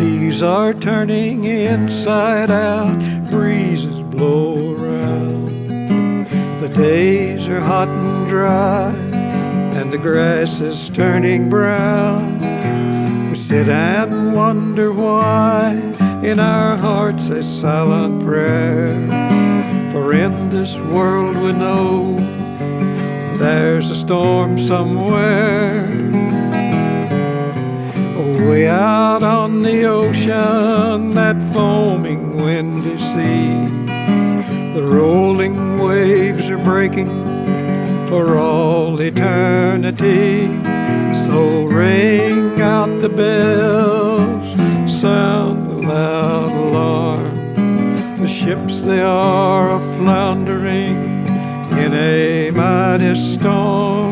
seas are turning inside out, breezes blow around. The days are hot and dry, and the grass is turning brown. We sit and wonder why, in our hearts a silent prayer. For in this world we know there's a storm somewhere. Way out on the ocean, that foaming windy sea, the rolling waves are breaking for all eternity. So ring out the bells, sound the loud alarm. The ships they are a-floundering in a mighty storm.